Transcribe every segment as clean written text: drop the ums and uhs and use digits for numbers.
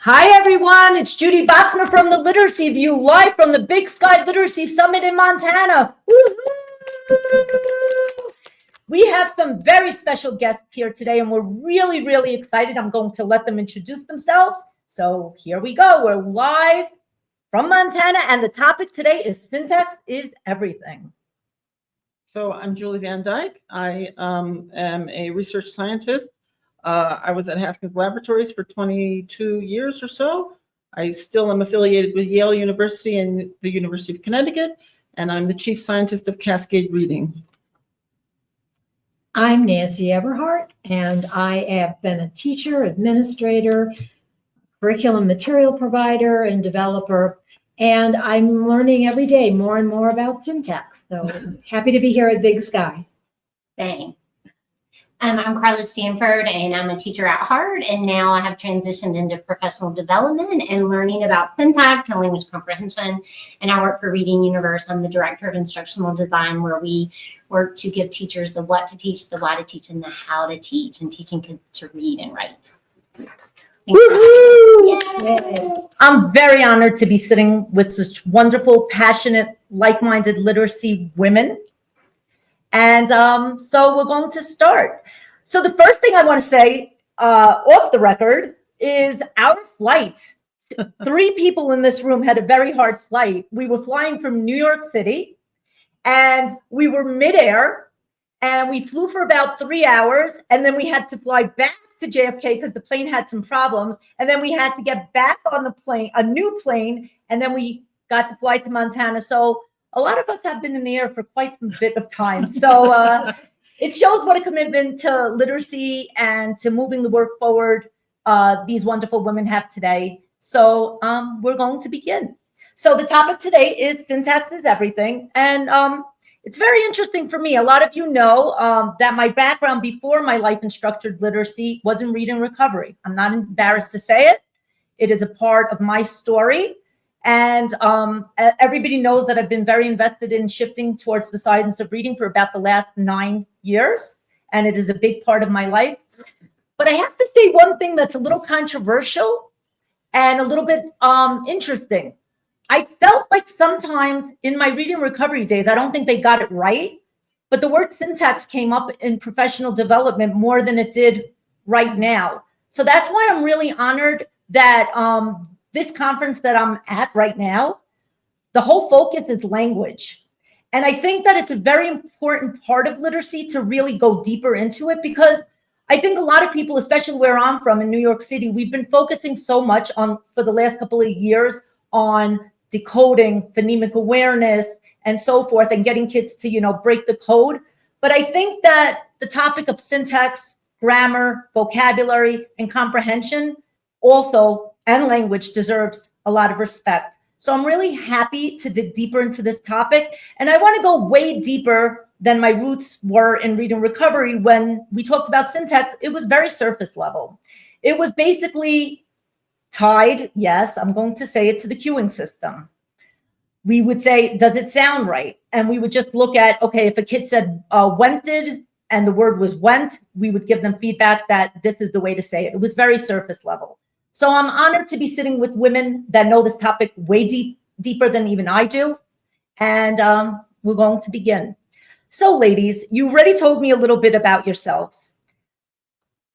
Hi, everyone. It's Judy Boxmer from the Literacy View, live from the Big Sky Literacy Summit in Montana. Woo-hoo! We have some very special guests here today, and we're really, really excited. I'm going to let them introduce themselves. So here we go. We're live from Montana, and the topic today is syntax is everything. So I'm Julie Van Dyke. I am a research scientist. I was at Haskins Laboratories for 22 years or so. I still am affiliated with Yale University and the University of Connecticut, and I'm the chief scientist of Cascade Reading. I'm Nancy Eberhardt, and I have been a teacher, administrator, curriculum material provider, and developer, and I'm learning every day more and more about syntax. So happy to be here at Big Sky. Thanks. I'm Carla Stanford, and I'm a teacher at Harvard, and now I have transitioned into professional development and learning about syntax and language comprehension, and I work for Reading Universe. I'm the director of instructional design, where we work to give teachers the what to teach, the why to teach, and the how to teach, and teaching kids to read and write. I'm very honored to be sitting with such wonderful, passionate, like-minded literacy women. And so we're going to start. So the first thing I want to say off the record is our flight. 3 people in this room had a very hard flight. We were flying from New York City, and we were midair, and we flew for about 3 hours, and then we had to fly back to JFK because the plane had some problems, and then we had to get back on the plane, a new plane, and then we got to fly to Montana. So a lot of us have been in the air for quite some bit of time. So it shows what a commitment to literacy and to moving the work forward these wonderful women have today. So we're going to begin. So the topic today is syntax is everything. And it's very interesting for me. A lot of you know that my background before my life in structured literacy was in read and recovery. I'm not embarrassed to say it. It is a part of my story. And everybody knows that I've been very invested in shifting towards the science of reading for about the last 9 years. And it is a big part of my life. But I have to say one thing that's a little controversial and a little bit interesting. I felt like sometimes in my reading recovery days, I don't think they got it right. But the word syntax came up in professional development more than it did right now. So that's why I'm really honored that this conference that I'm at right now, the whole focus is language. And I think that it's a very important part of literacy to really go deeper into it, because I think a lot of people, especially where I'm from in New York City, we've been focusing so much on, for the last couple of years, on decoding, phonemic awareness, and so forth, and getting kids to, break the code. But I think that the topic of syntax, grammar, vocabulary, and comprehension also, and language, deserves a lot of respect. So I'm really happy to dig deeper into this topic. And I want to go way deeper than my roots were in read and recovery. When we talked about syntax, it was very surface level. It was basically tied, yes, I'm going to say it, to the cueing system. We would say, does it sound right? And we would just look at, okay, if a kid said wented and the word was went, we would give them feedback that this is the way to say it. It was very surface level. So I'm honored to be sitting with women that know this topic way deeper than even I do. And we're going to begin. So ladies, you already told me a little bit about yourselves.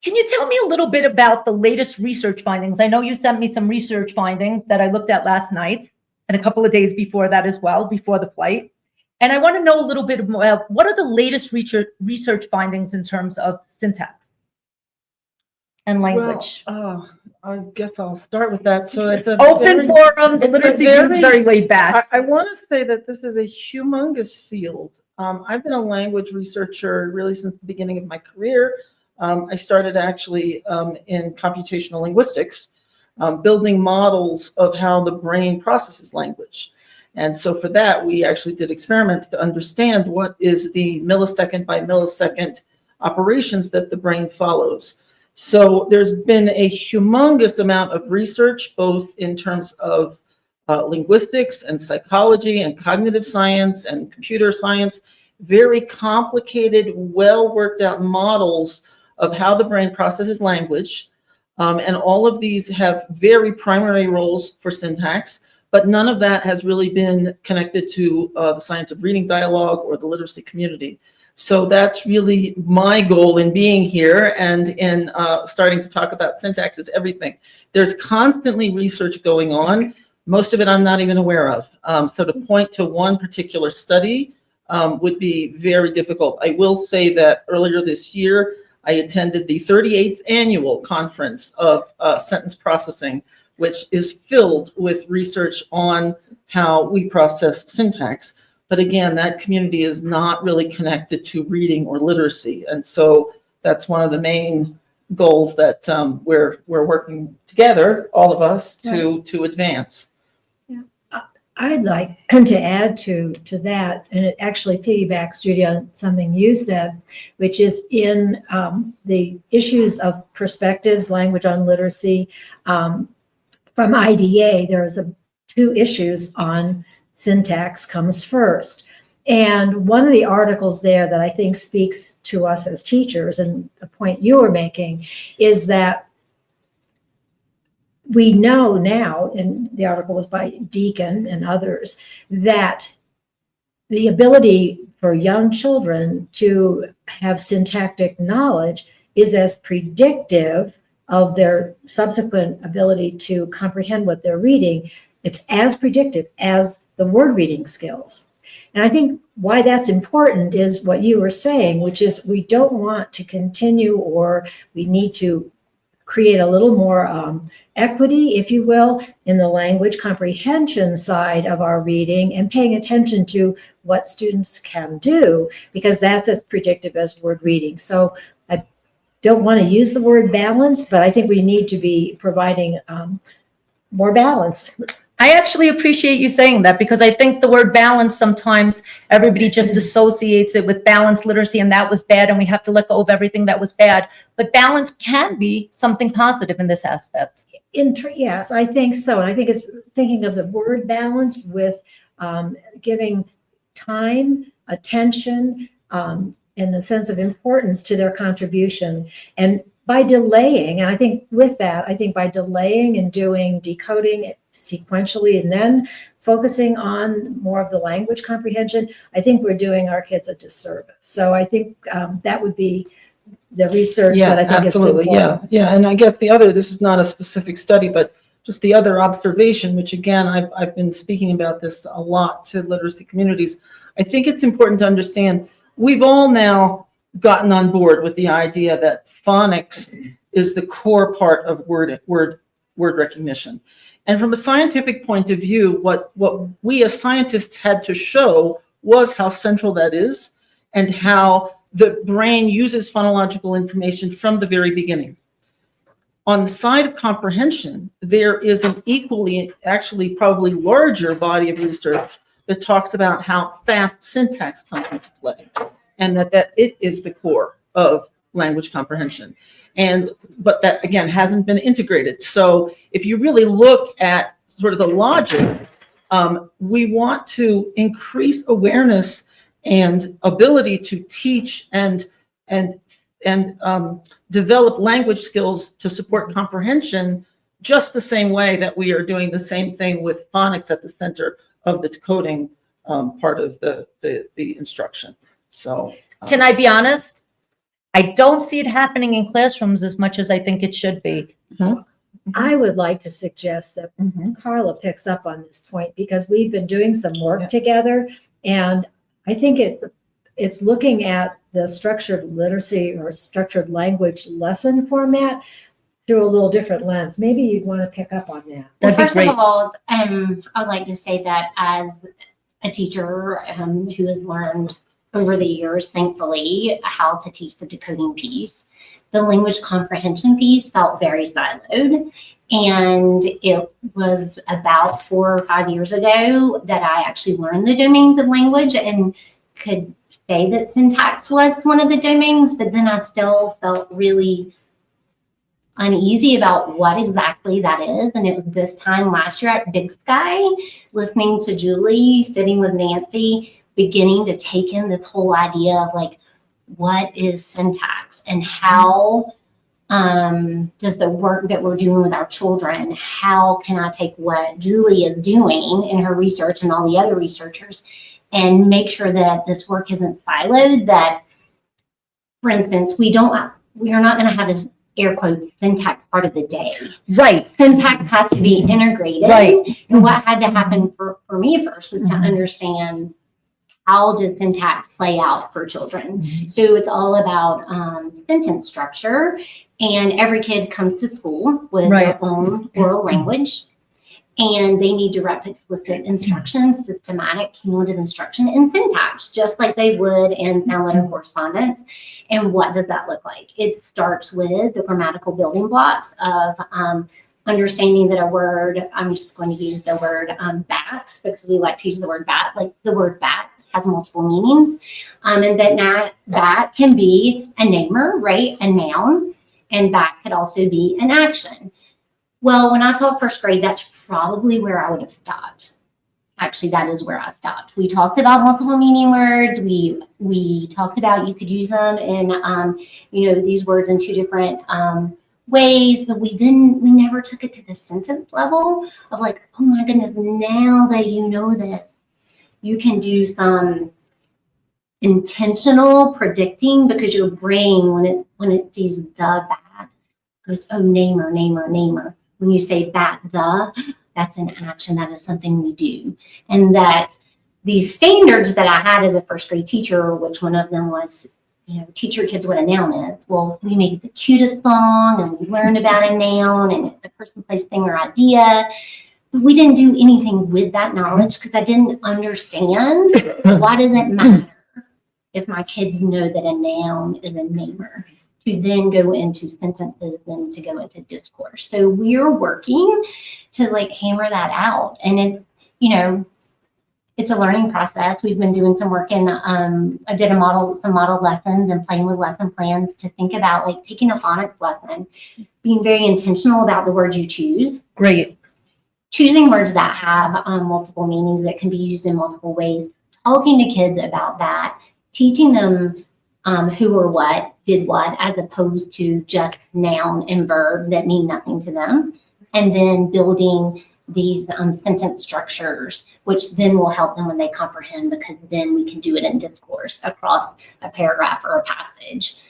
Can you tell me a little bit about the latest research findings? I know you sent me some research findings that I looked at last night and a couple of days before that as well, before the flight. And I want to know a little bit about what are the latest research findings in terms of syntax and language? Well, I guess I'll start with that. So it's an open forum. The literacy is very laid back. I want to say that this is a humongous field. I've been a language researcher really since the beginning of my career. I started actually in computational linguistics, building models of how the brain processes language. And so for that, we actually did experiments to understand what is the millisecond by millisecond operations that the brain follows. So there's been a humongous amount of research, both in terms of linguistics and psychology and cognitive science and computer science, very complicated, well worked out models of how the brain processes language. And all of these have very primary roles for syntax, but none of that has really been connected to the science of reading dialogue or the literacy community. So that's really my goal in being here and in starting to talk about syntax is everything. There's constantly research going on. Most of it I'm not even aware of. So to point to one particular study would be very difficult. I will say that earlier this year, I attended the 38th annual conference of sentence processing, which is filled with research on how we process syntax. But again, that community is not really connected to reading or literacy. And so that's one of the main goals that we're working together, all of us, to advance. I'd like to add to that, and it actually piggybacks, Judy, on something you said, which is in the issues of perspectives, language on literacy. From IDA, there's two issues on syntax comes first. And one of the articles there that I think speaks to us as teachers, and the point you were making, is that we know now, and the article was by Dyke and others, that the ability for young children to have syntactic knowledge is as predictive of their subsequent ability to comprehend what they're reading. It's as predictive as the word reading skills. And I think why that's important is what you were saying, which is we don't want to continue, or we need to create a little more equity, if you will, in the language comprehension side of our reading and paying attention to what students can do, because that's as predictive as word reading. So I don't want to use the word balance, but I think we need to be providing more balance. I actually appreciate you saying that, because I think the word balance, sometimes everybody just associates it with balanced literacy, and that was bad, and we have to let go of everything that was bad. But balance can be something positive in this aspect. Yes, I think so. And I think it's thinking of the word balanced with giving time, attention, and a sense of importance to their contribution. And by delaying, and I think with that, by delaying and doing decoding sequentially and then focusing on more of the language comprehension, I think we're doing our kids a disservice. So I think that would be the research that I think absolutely. is important. Yeah. And I guess this is not a specific study, but just the other observation, which again, I've been speaking about this a lot to literacy communities. I think it's important to understand we've all now gotten on board with the idea that phonics is the core part of word recognition. And from a scientific point of view, what we as scientists had to show was how central that is and how the brain uses phonological information from the very beginning. On the side of comprehension, there is an equally, actually probably larger body of research that talks about how fast syntax comes into play, and that it is the core of language comprehension. But that, again, hasn't been integrated. So if you really look at sort of the logic, we want to increase awareness and ability to teach and develop language skills to support comprehension, just the same way that we are doing the same thing with phonics at the center of the decoding part of the instruction. So can I be honest? I don't see it happening in classrooms as much as I think it should be. I would like to suggest that Carla picks up on this point, because we've been doing some work together, and I think it's looking at the structured literacy or structured language lesson format through a little different lens. Maybe you'd want to pick up on that. Well, first of all, I would like to say that as a teacher who has learned over the years, thankfully, how to teach the decoding piece, the language comprehension piece felt very siloed. And it was about 4 or 5 years ago that I actually learned the domains of language and could say that syntax was one of the domains, but then I still felt really uneasy about what exactly that is. And it was this time last year at Big Sky, listening to Julie, sitting with Nancy, beginning to take in this whole idea of like, what is syntax and how does the work that we're doing with our children, how can I take what Julie is doing in her research and all the other researchers and make sure that this work isn't siloed, that, for instance, we are not going to have this air quotes syntax part of the day. Right. Syntax has to be integrated. Right. And what had to happen for me first was to understand how does syntax play out for children. So it's all about sentence structure, and every kid comes to school with their own oral language, and they need direct, explicit instructions, systematic, cumulative instruction, and syntax, just like they would in sound letter correspondence. And what does that look like? It starts with the grammatical building blocks of understanding that a word, I'm just going to use the word bat, because we like to use the word bat, like the word bat has multiple meanings, and that bat can be a namer, right, a noun, and bat could also be an action. Well, when I taught first grade, that's probably where I would have stopped. Actually, that is where I stopped. We talked about multiple meaning words. We talked about you could use them in, these words in two different ways, but we never took it to the sentence level of like, oh my goodness, now that you know this, you can do some intentional predicting, because your brain, when it sees the bat, goes, oh, namer, namer, namer. When you say bat, that's an action. That is something we do. And that these standards that I had as a first grade teacher, which one of them was, teach your kids what a noun is. Well, we made the cutest song and we learned about a noun, and it's a person, place, thing, or idea. But we didn't do anything with that knowledge because I didn't understand why does it matter if my kids know that a noun is a namer, to then go into sentences, then to go into discourse. So we're working to hammer that out. And it's a learning process. We've been doing some work in, I did some model lessons and playing with lesson plans to think about taking a phonics lesson, being very intentional about the words you choose. Great. Choosing words that have multiple meanings that can be used in multiple ways, talking to kids about that, teaching them who or what did what, as opposed to just noun and verb that mean nothing to them. And then building these sentence structures, which then will help them when they comprehend, because then we can do it in discourse across a paragraph or a passage.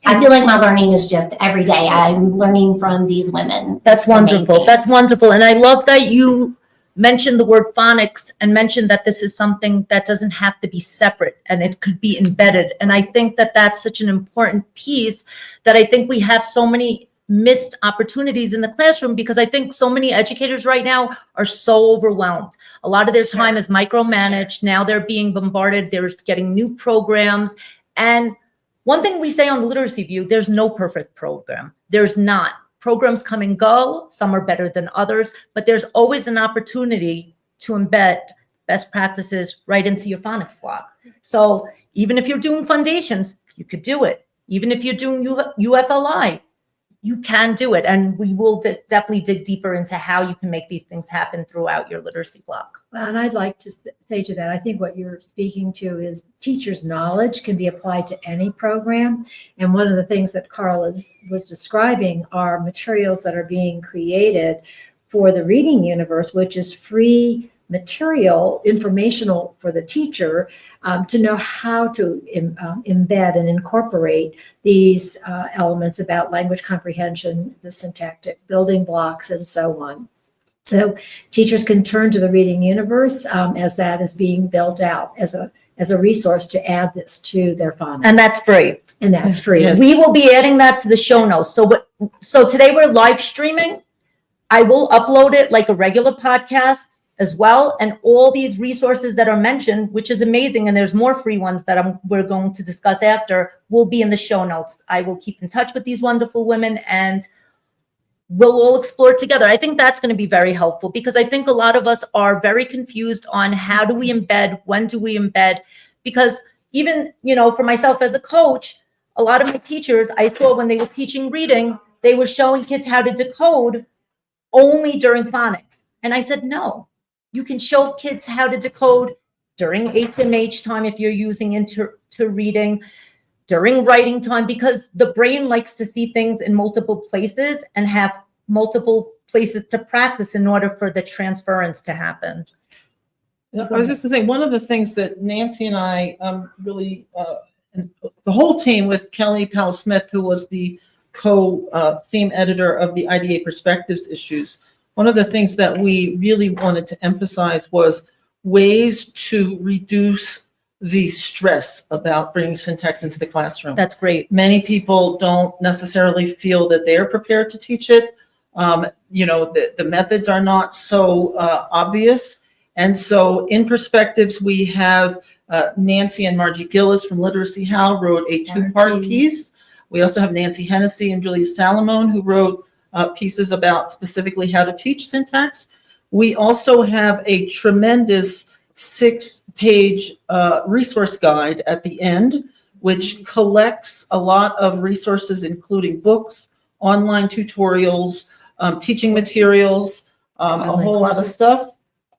I feel like my learning is just every day. I'm learning from these women. That's wonderful. That's wonderful. And I love that you mentioned the word phonics and mentioned that this is something that doesn't have to be separate and it could be embedded. And I think that that's such an important piece, that I think we have so many missed opportunities in the classroom, because I think so many educators right now are so overwhelmed. A lot of their time is micromanaged. Now they're being bombarded. They're getting new programs. And one thing we say on the Literacy View, there's no perfect program. There's not. Programs come and go. Some are better than others, but there's always an opportunity to embed best practices right into your phonics block. So even if you're doing foundations, you could do it. Even if you're doing UFLI, you can do it. And we will definitely dig deeper into how you can make these things happen throughout your literacy block. Well, and I'd like to say to that, I think what you're speaking to is teachers' knowledge can be applied to any program. And one of the things that Carla was describing are materials that are being created for the reading universe, which is free material, informational for the teacher to know how to embed and incorporate these elements about language comprehension, the syntactic building blocks, and so on. So teachers can turn to the reading universe as that is being built out as a resource to add this to their phonics. And that's free. And that's free. Yes. We will be adding that to the show notes. So today we're live streaming. I will upload it like a regular podcast as well. And all these resources that are mentioned, which is amazing, and there's more free ones that we're going to discuss after, will be in the show notes. I will keep in touch with these wonderful women and we'll all explore together. I think that's going to be very helpful, because I think a lot of us are very confused on how do we embed, when do we embed, because even, for myself as a coach, a lot of my teachers, I saw when they were teaching reading, they were showing kids how to decode only during phonics. And I said, no, you can show kids how to decode during HMH time if you're using into reading. during writing time, because the brain likes to see things in multiple places and have multiple places to practice in order for the transference to happen. Yeah, I was just saying, one of the things that Nancy and I really, and the whole team with Kelly Powell-Smith, who was the co-theme editor of the IDA Perspectives issues, one of the things that we really wanted to emphasize was ways to reduce the stress about bringing syntax into the classroom. That's great. Many people don't necessarily feel that they're prepared to teach it. The methods are not so obvious. And so in Perspectives, we have Nancy and Margie Gillis from Literacy How wrote a two-part piece. We also have Nancy Hennessy and Julia Salamone, who wrote pieces about specifically how to teach syntax. We also have a tremendous 6-page resource guide at the end, which collects a lot of resources, including books, online tutorials, teaching materials, a whole lot of stuff,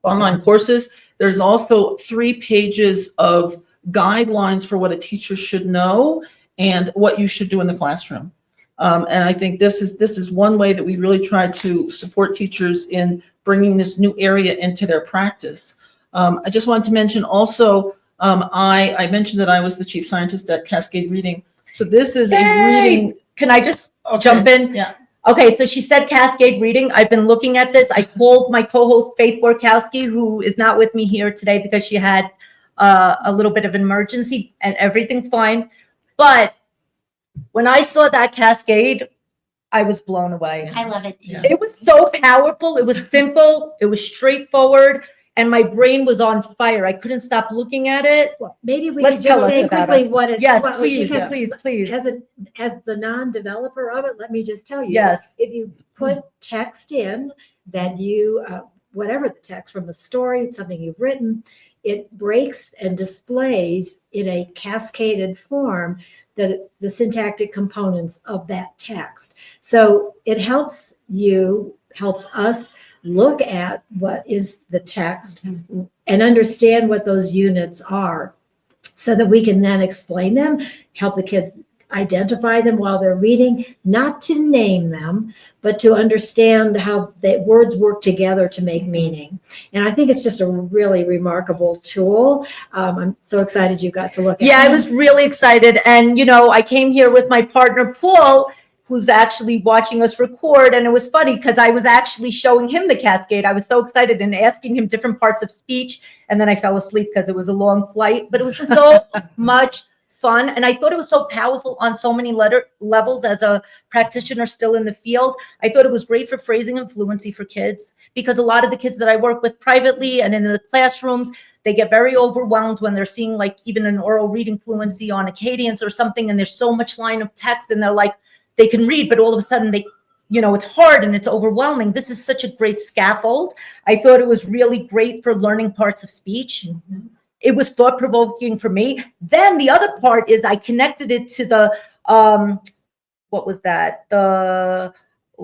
online courses. There's also 3 pages of guidelines for what a teacher should know and what you should do in the classroom. And I think this is one way that we really try to support teachers in bringing this new area into their practice. I just wanted to mention also, I mentioned that I was the chief scientist at Cascade Reading. So this is a reading. Can I just jump in? Yeah. Okay, so she said Cascade Reading. I've been looking at this. I called my co-host Faith Borkowski, who is not with me here today because she had a little bit of an emergency, and everything's fine. But when I saw that Cascade, I was blown away. I love it too. Yeah. It was so powerful. It was simple. It was straightforward. And my brain was on fire. I couldn't stop looking at it. Well, maybe we Let's could tell just us say about quickly it. what it. Yes, what- please, because please. As the non-developer of it, let me just tell you. Yes. If you put text in that you, whatever the text from a story, something you've written, it breaks and displays in a cascaded form the syntactic components of that text. So it helps us look at what is the text and understand what those units are so that we can then explain them, help the kids identify them while they're reading, not to name them, but to understand how the words work together to make meaning. And I think it's just a really remarkable tool. I'm so excited you got to look at it. Yeah, I was really excited. And, I came here with my partner, Paul, who's actually watching us record. And it was funny because I was actually showing him the Cascade. I was so excited and asking him different parts of speech. And then I fell asleep because it was a long flight. But it was so much fun. And I thought it was so powerful on so many levels as a practitioner still in the field. I thought it was great for phrasing and fluency for kids, because a lot of the kids that I work with privately and in the classrooms, they get very overwhelmed when they're seeing like even an oral reading fluency on a cadence or something. And there's so much line of text and they're like, they can read, but all of a sudden it's hard and it's overwhelming. This is such a great scaffold. I thought it was really great for learning parts of speech. Mm-hmm. It was thought-provoking for me. Then the other part is I connected it to the, what was that? The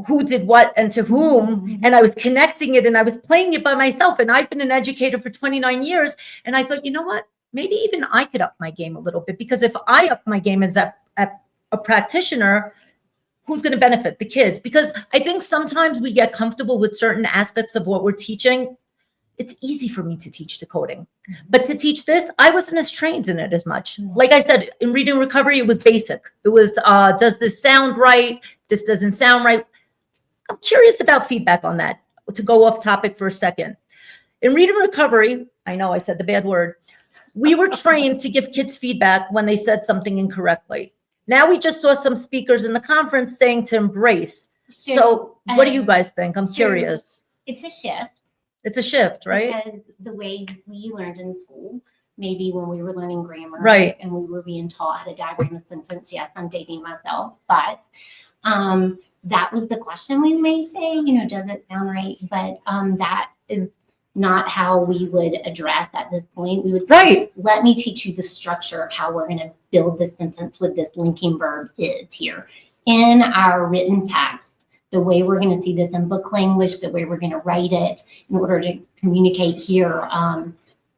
who did what and to whom. Mm-hmm. And I was connecting it and I was playing it by myself. And I've been an educator for 29 years. And I thought, you know what? Maybe even I could up my game a little bit, because if I up my game as a practitioner, who's going to benefit? The kids. Because I think sometimes we get comfortable with certain aspects of what we're teaching. It's easy for me to teach decoding, but to teach this, I wasn't as trained in it as much. Like I said, in reading recovery, it was basic. It was, does this sound right? This doesn't sound right. I'm curious about feedback on that, to go off topic for a second. In reading recovery, I know I said the bad word, we were trained to give kids feedback when they said something incorrectly. Now we just saw some speakers in the conference saying to embrace. So what do you guys think? I'm curious. It's a shift. It's a shift, right? Because the way we learned in school, maybe when we were learning grammar, right, and we were being taught how to diagram a sentence. Yes, I'm dating myself, but that was the question we may say, does it sound right? But that is not how we would address at this point. We would say, right, let me teach you the structure of how we're going to build this sentence with this linking verb is here in our written text. The way we're going to see this in book language, the way we're going to write it in order to communicate here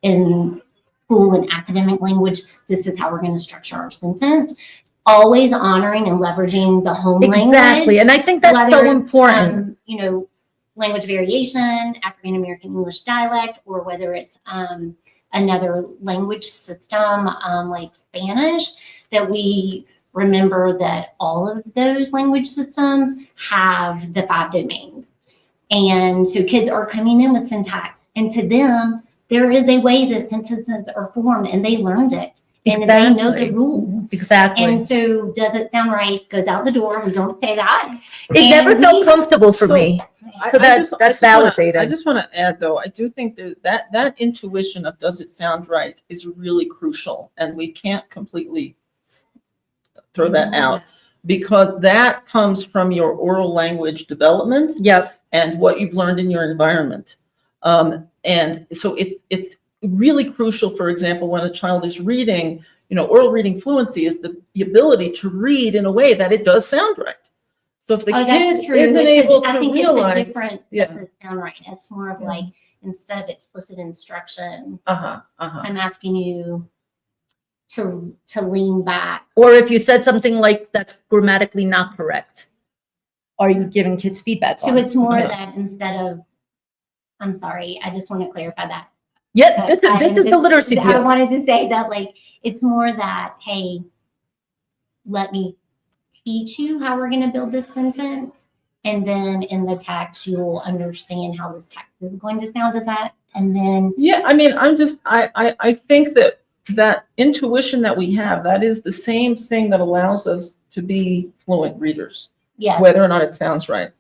in school and academic language, this is how we're going to structure our sentence. Always honoring and leveraging the home language. Exactly. And I think that's so whether it's, important. Language variation, African American English dialect, or whether it's another language system like Spanish, that we remember that all of those language systems have the 5 domains. And so kids are coming in with syntax, and to them, there is a way that sentences are formed, and they learned it. And they know the rules. Exactly. And so, does it sound right? Goes out the door. We don't say that. It never felt comfortable for me. So that's validated. I just want to add, though, I do think that intuition of does it sound right is really crucial, and we can't completely throw that out, because that comes from your oral language development. Yep. And what you've learned in your environment. And so it's really crucial, for example, when a child is reading, oral reading fluency is the ability to read in a way that it does sound right. So if the kid isn't able to realize, it's a different doesn't sound right. It's more of like, instead of explicit instruction, I'm asking you to lean back. Or if you said something like that's grammatically not correct, are you giving kids feedback? So it's more that instead of, I'm sorry, I just want to clarify that. Yeah, this is the literacy I view. wanted to say that, like, it's more that, hey, let me teach you how we're going to build this sentence. And then in the text, you'll understand how this text is going to sound. Is that? And then. Yeah, I mean, I think that intuition that we have, that is the same thing that allows us to be fluent readers. Yes. Whether or not it sounds right.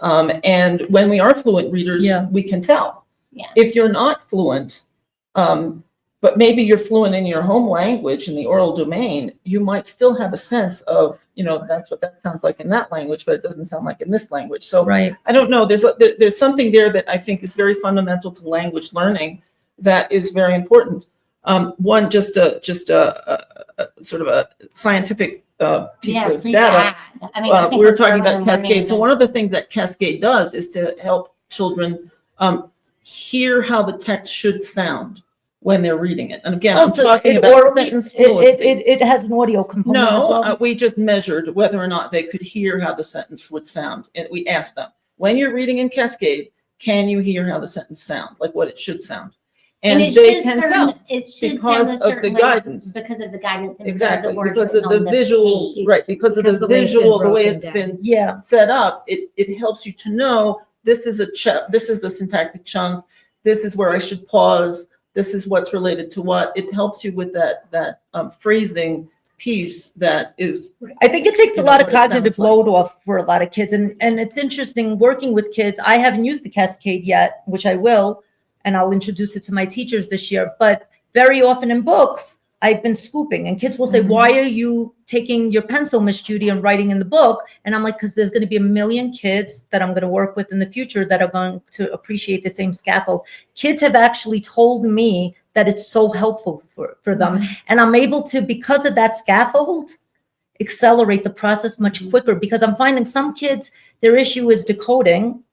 And when we are fluent readers, we can tell. Yeah. If you're not fluent, but maybe you're fluent in your home language, in the oral domain, you might still have a sense of, that's what that sounds like in that language, but it doesn't sound like in this language. So right. I don't know. There's something there that I think is very fundamental to language learning that is very important. One, just a sort of a scientific piece of data. We were talking about Cascade. So one of the things that Cascade does is to help children hear how the text should sound when they're reading it. And again, I'm talking about sentence fluency. It has an audio component as well. No, we just measured whether or not they could hear how the sentence would sound. And we asked them, when you're reading in Cascade, can you hear how the sentence sound, like what it should sound? And they can tell because of the guidance. Because of the guidance. Exactly, because of the visual, right, because of the visual, the way it's been set up, it helps you to know this is the syntactic chunk, this is where I should pause, this is what's related to what. It helps you with that phrasing piece that is. I think it takes a lot of cognitive load off for a lot of kids. And it's interesting working with kids. I haven't used the Cascade yet, which I will, and I'll introduce it to my teachers this year. But very often in books, I've been scooping, and kids will say, why are you taking your pencil, Miss Judy, and writing in the book? And I'm like, because there's going to be a million kids that I'm going to work with in the future that are going to appreciate the same scaffold. Kids have actually told me that it's so helpful for them. And I'm able to, because of that scaffold, accelerate the process much quicker, because I'm finding some kids, their issue is decoding.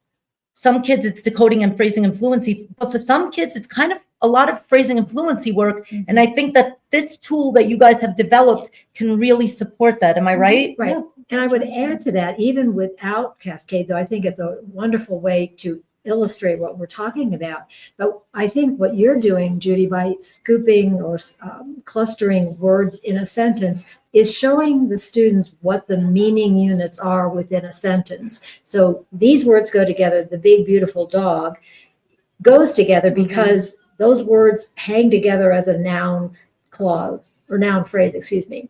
Some kids, it's decoding and phrasing and fluency. But for some kids, it's kind of a lot of phrasing and fluency work. And I think that this tool that you guys have developed can really support that. Am I right? Right. Yeah. And I would add to that, even without Cascade, though, I think it's a wonderful way to illustrate what we're talking about. But I think what you're doing, Judy, by scooping or clustering words in a sentence is showing the students what the meaning units are within a sentence. So these words go together. The big, beautiful dog goes together because those words hang together as a noun clause or noun phrase, excuse me.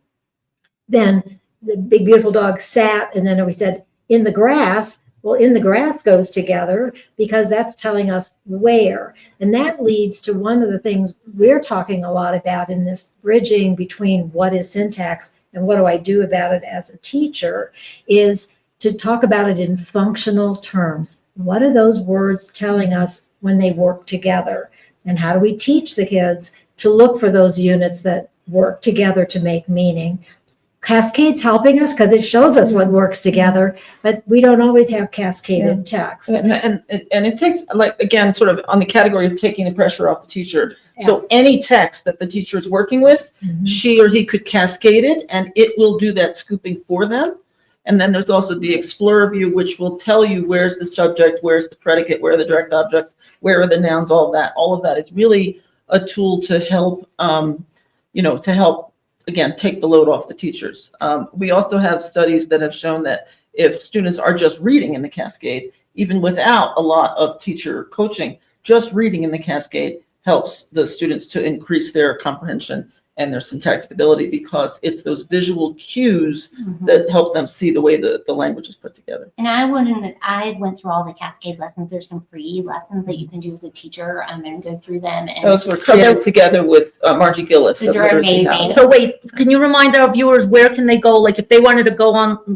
Then the big, beautiful dog sat, and then we said in the grass. Well, in the grass goes together because that's telling us where. And that leads to one of the things we're talking a lot about in this bridging between what is syntax and what do I do about it as a teacher, is to talk about it in functional terms. What are those words telling us when they work together? And how do we teach the kids to look for those units that work together to make meaning? Cascade's helping us because it shows us what works together, but we don't always have cascaded text. And it takes, like, again, sort of on the category of taking the pressure off the teacher, So any text that the teacher is working with, Mhm. she or he could cascade it, and it will do that scooping for them. And then there's also the Explorer view, which will tell you where's the subject, where's the predicate, where are the direct objects, where are the nouns, all of that. All of that is really a tool to help, to help, again, take the load off the teachers. We also have studies that have shown that if students are just reading in the cascade, even without a lot of teacher coaching, just reading in the cascade helps the students to increase their comprehension and their syntactic ability, because it's those visual cues that help them see the way the language is put together. And I went through all the Cascade lessons. There's some free lessons that you can do as a teacher and go through them. And Those were created together with Margie Gillis. of They're Literacy amazing. House. So wait, can you remind our viewers, where can they go? Like if they wanted to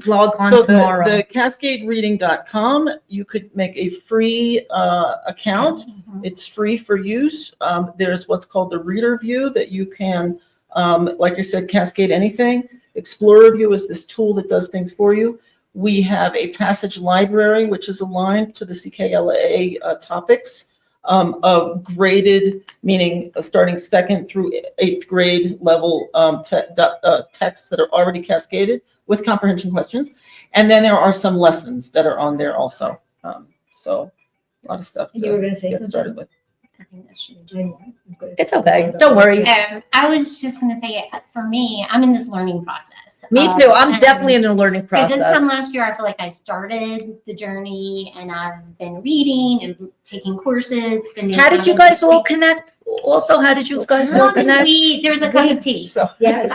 log on So tomorrow? the cascadereading.com, you could make a free account. It's free for use. There's what's called the reader view that you can, like I said, cascade anything. Explorer view is this tool that does things for you. We have a passage library, which is aligned to the CKLA topics of graded, meaning starting 2nd through 8th grade level texts that are already cascaded with comprehension questions. And then there are some lessons that are on there also. So a lot of stuff You were to going to say get something? started with. I think that should It's okay. Don't worry. I was just going to say, for me, I'm in this learning process. Me too. I'm And definitely in a learning So this process. time last year, I feel like I started the journey, and I've been reading and taking courses. How did you guys all connect? Also, how did you guys all connect? There's a cup of tea. So Yeah.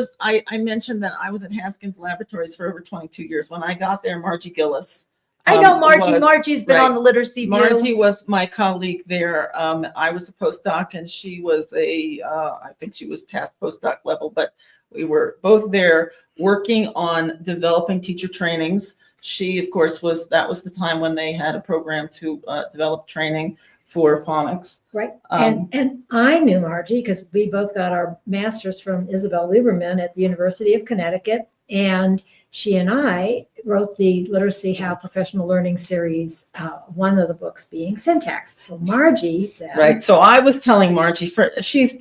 I mentioned that I was at Haskins Laboratories for over 22 years. When I got there, Margie Gillis. I know Margie. was- Margie's been right. on the literacy view. Margie was my colleague there. I was a postdoc and she was I think she was past postdoc level, but we were both there working on developing teacher trainings. She, of course, that was the time when they had a program to develop training for phonics. Right. And I knew Margie because we both got our masters from Isabel Lieberman at the University of Connecticut. And she and I wrote the Literacy How Professional Learning series, one of the books being Syntax. So Margie said. Right. So I was telling Margie,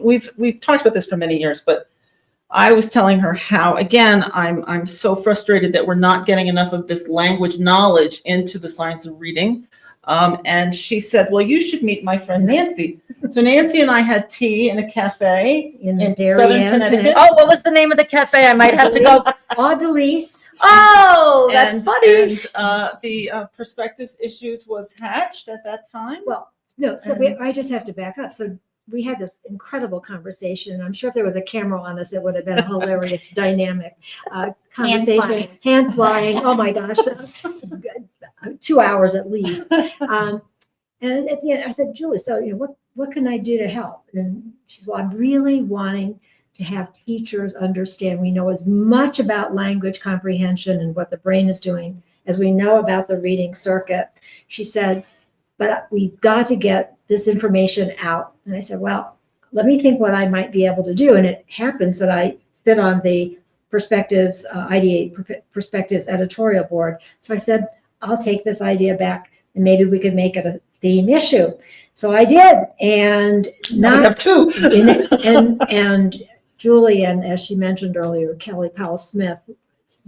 we've talked about this for many years, but I was telling her how, again, I'm so frustrated that we're not getting enough of this language knowledge into the science of reading. And she said, well, you should meet my friend Nancy. So Nancy and I had tea in a cafe In in Darien, Southern Connecticut. Oh, what was the name of the cafe? I might have to go. Audelise. Oh, that's And funny. the perspectives issues was hatched at that time. Well, no, so I just have to back up. So we had this incredible conversation. And I'm sure if there was a camera on us, it would have been a hilarious, dynamic conversation. Hands flying. Oh my gosh. 2 hours at least. And at the end, I said, Julie, so what can I do to help? And she's, well, I'm really wanting to have teachers understand we know as much about language comprehension and what the brain is doing as we know about the reading circuit. She said, but we've got to get this information out. And I said, well, let me think what I might be able to do. And it happens that I sit on the Perspectives, IDA Perspectives editorial board. So I said, I'll take this idea back and maybe we could make it a theme issue. So I did. And Now we have two. and Julie, and as she mentioned earlier, Kelly Powell-Smith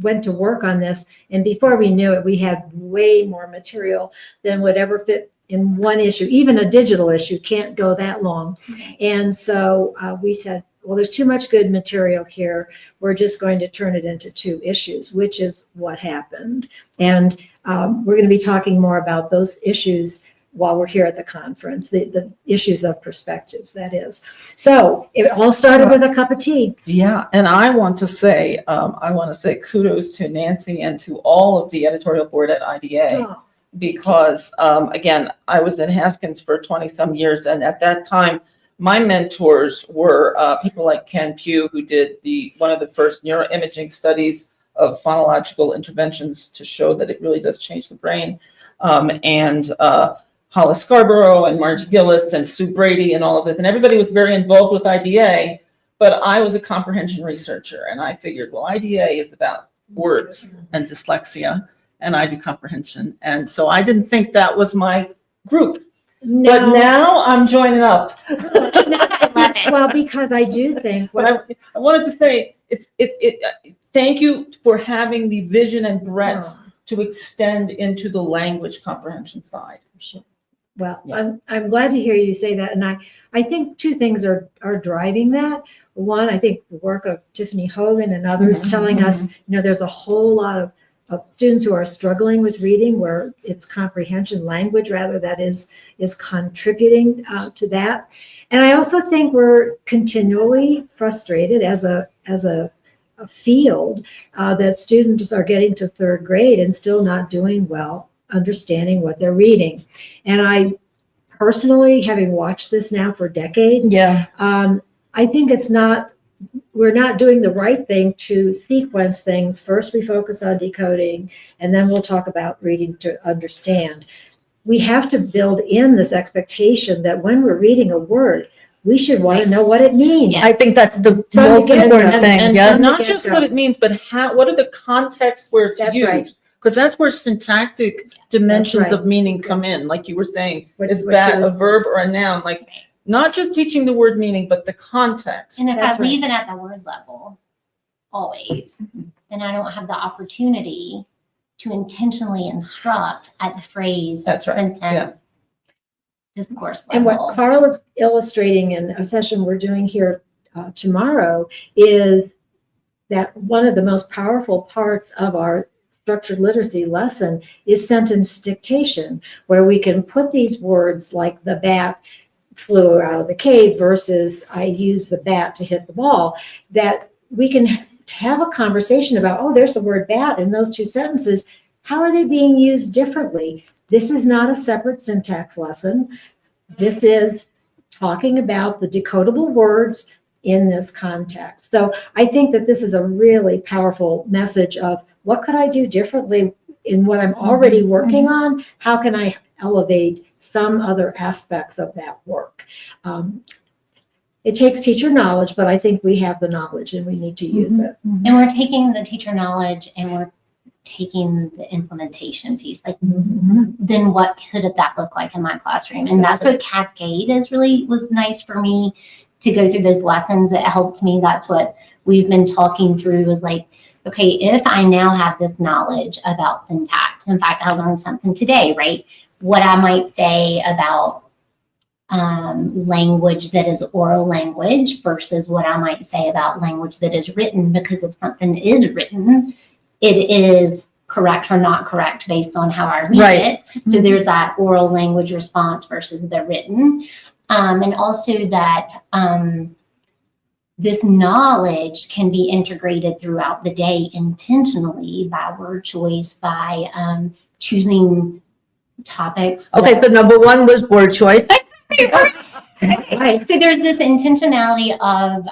went to work on this. And before we knew it, we had way more material than would ever fit in one issue. Even a digital issue can't go that long. And so we said, well, there's too much good material here. We're just going to turn it into 2 issues, which is what happened. And we're going to be talking more about those issues while we're here at the conference, the issues of perspectives, that is. So it all started with a cup of tea. Yeah, and I want to say kudos to Nancy and to all of the editorial board at IDA. Oh, Because again, I was at Haskins for 20 some years. And at that time, my mentors were people like Ken Pugh, who did one of the first neuroimaging studies of phonological interventions to show that it really does change the brain. And Hollis Scarborough and Margie Gillis and Sue Brady and all of this. And everybody was very involved with IDA, but I was a comprehension researcher. And I figured, well, IDA is about words and dyslexia. and I do comprehension. And so I didn't think that was my group. No. But now I'm joining up. I love it. Well, because I do think But I wanted to say, thank you for having the vision and breadth to extend into the language comprehension side. Well, Yeah. I'm glad to hear you say that. And I think two things are driving that. One, I think the work of Tiffany Hogan and others telling us, there's a whole lot of students who are struggling with reading where it's comprehension language rather that is contributing to that. And I also think we're continually frustrated as a field that students are getting to third grade and still not doing well understanding what they're reading. And I personally, having watched this now for decades, I think we're not doing the right thing to sequence things. First, we focus on decoding, and then we'll talk about reading to understand. We have to build in this expectation that when we're reading a word, we should want to know what it means. I think that's the From most the get-go. important thing. And Yes. not just what it means, but what are the contexts where it's That's used? right. Because that's where syntactic dimensions right. of meaning come in, like you were saying. What- Is what that she a was- verb or a noun? Like, not just teaching the word meaning, but the context. And if That's I leave it at the word level, always, then I don't have the opportunity to intentionally instruct at the phrase, That's right, sentence, yeah. discourse And level. what Carla's illustrating in a session we're doing here tomorrow is that one of the most powerful parts of our structured literacy lesson is sentence dictation, where we can put these words like the bat flew out of the cave versus I used the bat to hit the ball, that we can have a conversation about, oh, there's the word bat in those two sentences. How are they being used differently? This is not a separate syntax lesson. This is talking about the decodable words in this context. So I think that this is a really powerful message of what could I do differently in what I'm already working on? How can I elevate some other aspects of that work? It takes teacher knowledge, but I think we have the knowledge and we need to use it. And we're taking the teacher knowledge and we're taking the implementation piece. Like, then what could that look like in my classroom? And that's what Cascade was nice for me to go through those lessons. It helped me. That's what we've been talking through was like, okay, if I now have this knowledge about syntax, in fact, I learned something today, right? What I might say about language that is oral language versus what I might say about language that is written, because if something is written, it is correct or not correct based on how I read it. So there's that oral language response versus the written. And also that this knowledge can be integrated throughout the day intentionally by word choice, by choosing topics. Okay, so number one was word choice. Right. So there's this intentionality of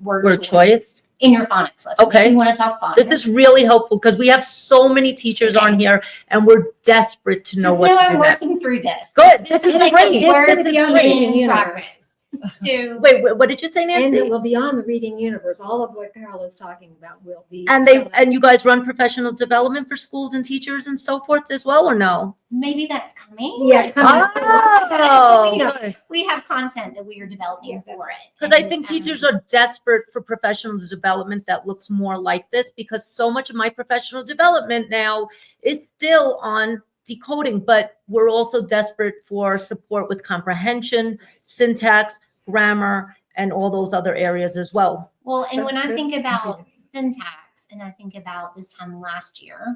word choice in your phonics lesson. Okay. If you want to talk phonics. This is really helpful because we have so many teachers on here and we're desperate to know what to I'm do next. working through this. Good, this is And great. where is It's this beyond the in universe. progress? So Wait, what did you say, And Nancy? it will be on the reading universe. All of what Carla is talking about will be. And you guys run professional development for schools and teachers and so forth as well, or no? maybe that's coming. Yeah. Oh, You We have content that we are developing for it. because I think teachers are desperate for professional development that looks more like this, because so much of my professional development now is still on decoding, but we're also desperate for support with comprehension, syntax, grammar, and all those other areas as well. Well, and when I Good. think about Continue. syntax, and I think about this time last year,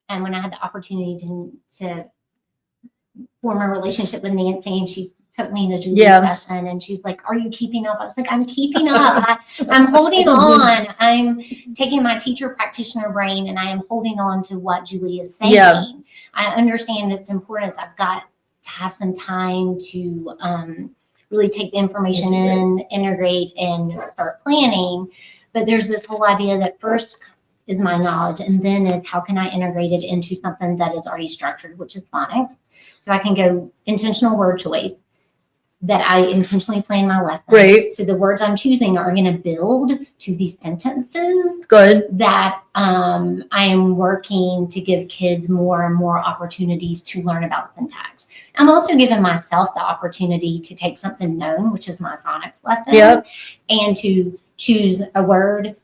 and when I had the opportunity to form a relationship with Nancy, and she took me to Julie's session, and she's like, "Are you keeping up?" I was like, "I'm keeping up. I'm holding on. I'm taking my teacher practitioner brain, and I am holding on to what Julie is saying. Yeah. I understand its importance. I've got to have some time to really take the information in, integrate, and start planning. But there's this whole idea that first is my knowledge, and then is how can I integrate it into something that is already structured, which is phonics. So I can go intentional word choice, that I intentionally plan my lesson. Great. So the words I'm choosing are going to build to these sentences Good. that I am working to give kids more and more opportunities to learn about syntax. I'm also giving myself the opportunity to take something known, which is my phonics lesson, Yep. and to choose a word,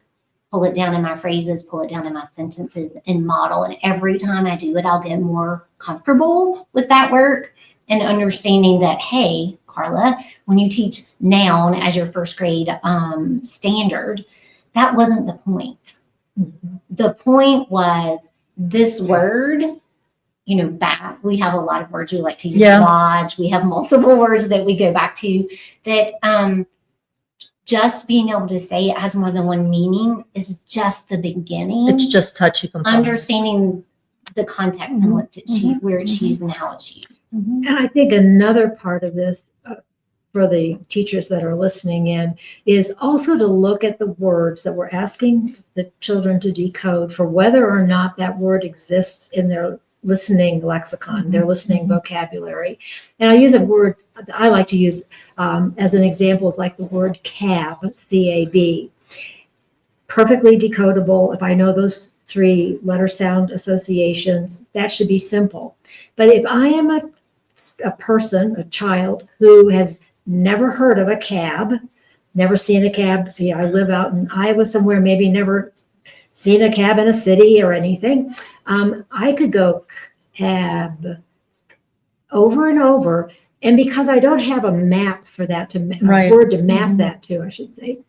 pull it down in my phrases, pull it down in my sentences, and model. And every time I do it, I'll get more comfortable with that work and understanding that, hey, Carla, when you teach noun as your first grade standard, that wasn't the point. The point was this word, back, we have a lot of words we like to use, lodge. We have multiple words that we go back to that just being able to say it has more than one meaning is just the beginning. It's just touchy component. Understanding the context and what where it's used and how it's used. And I think another part of this for the teachers that are listening in is also to look at the words that we're asking the children to decode for whether or not that word exists in their listening lexicon, their listening vocabulary. And I use a word I like to use as an example is like the word cab, C-A-B. Perfectly decodable. If I know those 3 letter sound associations, that should be simple. But if I am a person, a child who has never heard of a cab, never seen a cab, I live out in Iowa somewhere, maybe never seen a cab in a city or anything, I could go cab over and over. And because I don't have a map for that, a word to map that to, I should say,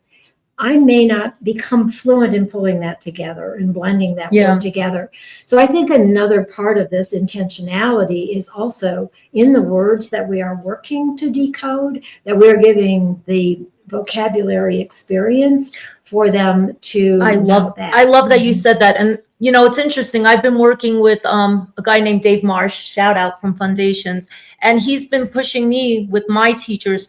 I may not become fluent in pulling that together and blending that word together. So I think another part of this intentionality is also in the words that we are working to decode, that we're giving the vocabulary experience for them to know that. I love that you said that. And, it's interesting. I've been working with a guy named Dave Marsh, shout out from Foundations, and he's been pushing me with my teachers.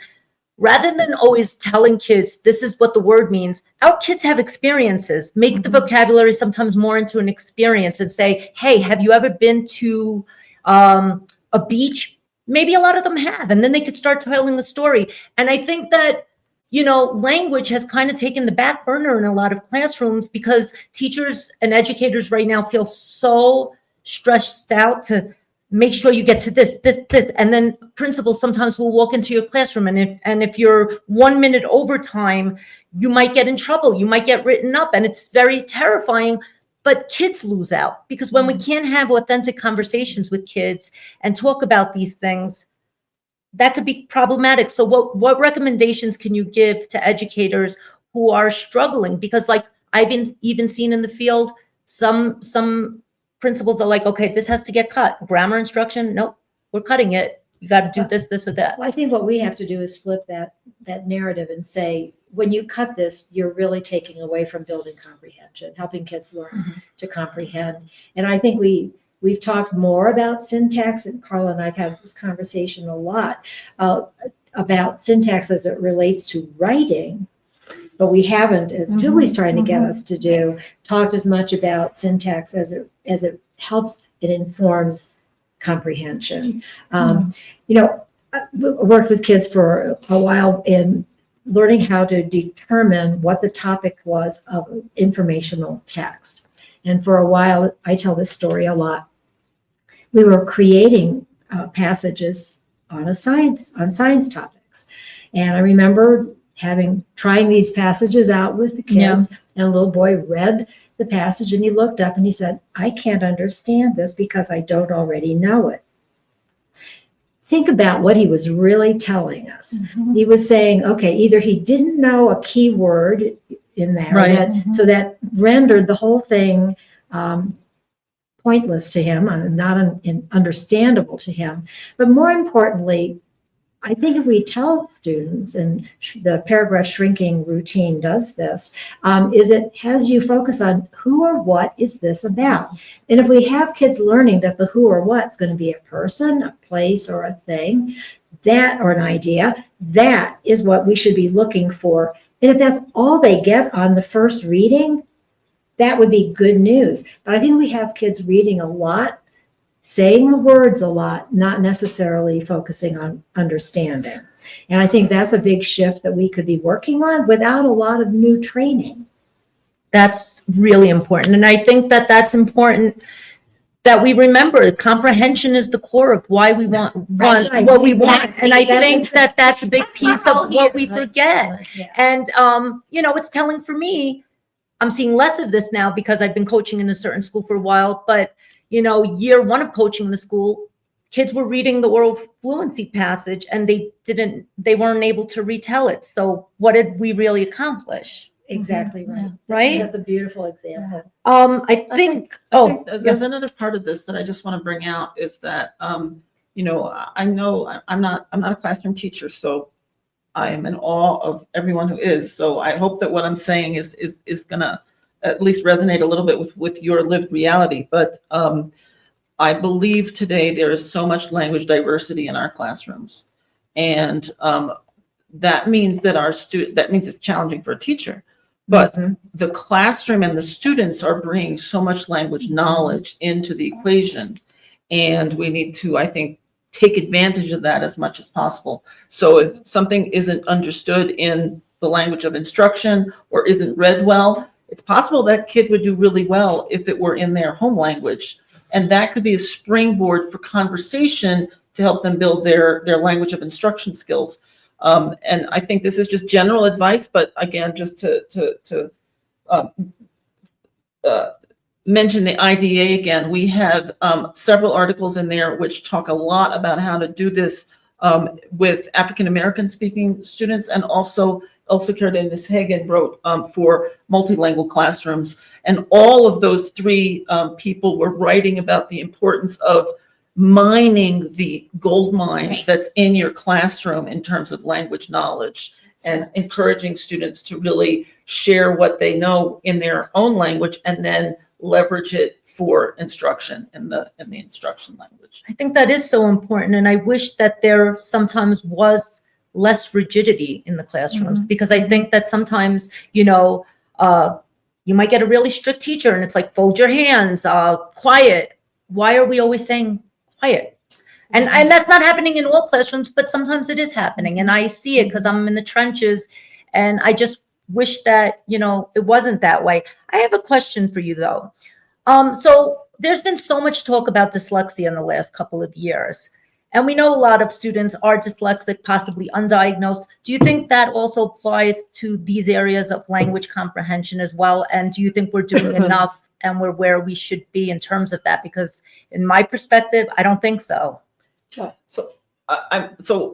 Rather than always telling kids, this is what the word means, our kids have experiences. Make the vocabulary sometimes more into an experience and say, hey, have you ever been to a beach? Maybe a lot of them have. And then they could start telling a story. And I think that, language has kind of taken the back burner in a lot of classrooms because teachers and educators right now feel so stressed out to make sure you get to this. And then principals sometimes will walk into your classroom and if you're 1 minute overtime, you might get in trouble. You might get written up and it's very terrifying, but kids lose out because when we can't have authentic conversations with kids and talk about these things, that could be problematic. So what recommendations can you give to educators who are struggling? Because like I've even seen in the field, some principals are like, okay, this has to get cut. Grammar instruction, nope, we're cutting it. You got to do this or that. Well, I think what we have to do is flip that narrative and say, when you cut this, you're really taking away from building comprehension, helping kids learn to comprehend. And I think we've talked more about syntax, and Carla and I've had this conversation a lot about syntax as it relates to writing. But we haven't, as Julie's trying to get us to do, talked as much about syntax as it helps, it informs comprehension. I worked with kids for a while in learning how to determine what the topic was of informational text. And for a while, I tell this story a lot. We were creating passages on science topics. And I remember trying these passages out with the kids, and a little boy read the passage and he looked up and he said, I can't understand this because I don't already know it. Think about what he was really telling us. He was saying, okay, either he didn't know a key word in there, so that rendered the whole thing pointless to him, not understandable to him. But more importantly, I think if we tell students, and the paragraph shrinking routine does this, is it has you focus on who or what is this about? And if we have kids learning that the who or what is going to be a person, a place, or a thing, that, or an idea, that is what we should be looking for. And if that's all they get on the first reading, that would be good news. But I think we have kids reading a lot, saying the words a lot, not necessarily focusing on understanding. And I think that's a big shift that we could be working on without a lot of new training. That's really important. And I think that that's important that we remember comprehension is the core of why we want Right. what we want. Exactly. And I That's think that that's a big piece of what we forget. Yeah. And, it's telling for me, I'm seeing less of this now because I've been coaching in a certain school for a while, but, year one of coaching in the school, kids were reading the oral fluency passage and they weren't able to retell it. So what did we really accomplish? Exactly right. Right? That's a beautiful example. I think There's another part of this that I just want to bring out is that, I know I'm not a classroom teacher, so I am in awe of everyone who is. So I hope that what I'm saying is gonna at least resonate a little bit with your lived reality. But I believe today there is so much language diversity in our classrooms, and that means that that means it's challenging for a teacher. But the classroom and the students are bringing so much language knowledge into the equation. And we need to, I think, take advantage of that as much as possible. So if something isn't understood in the language of instruction or isn't read well, it's possible that kid would do really well if it were in their home language. And that could be a springboard for conversation to help them build their language of instruction skills. And I think this is just general advice, but again, just to mention the IDA again, we have several articles in there which talk a lot about how to do this with African-American speaking students, and also Elsa Cardenas Hagen wrote for multilingual classrooms. And all of those three people were writing about the importance of mining the gold mine that's in your classroom in terms of language knowledge, and encouraging students to really share what they know in their own language and then leverage it for instruction in the instruction language. I think that is so important. And I wish that there sometimes was less rigidity in the classrooms, because I think that sometimes, you might get a really strict teacher and it's like, fold your hands, quiet. Why are we always saying quiet? And that's not happening in all classrooms, but sometimes it is happening. And I see it because I'm in the trenches, and I just wish that, it wasn't that way. I have a question for you though. So there's been so much talk about dyslexia in the last couple of years, and we know a lot of students are dyslexic, possibly undiagnosed. Do you think that also applies to these areas of language comprehension as well? And do you think we're doing enough and we're where we should be in terms of that? Because in my perspective, I don't think so. So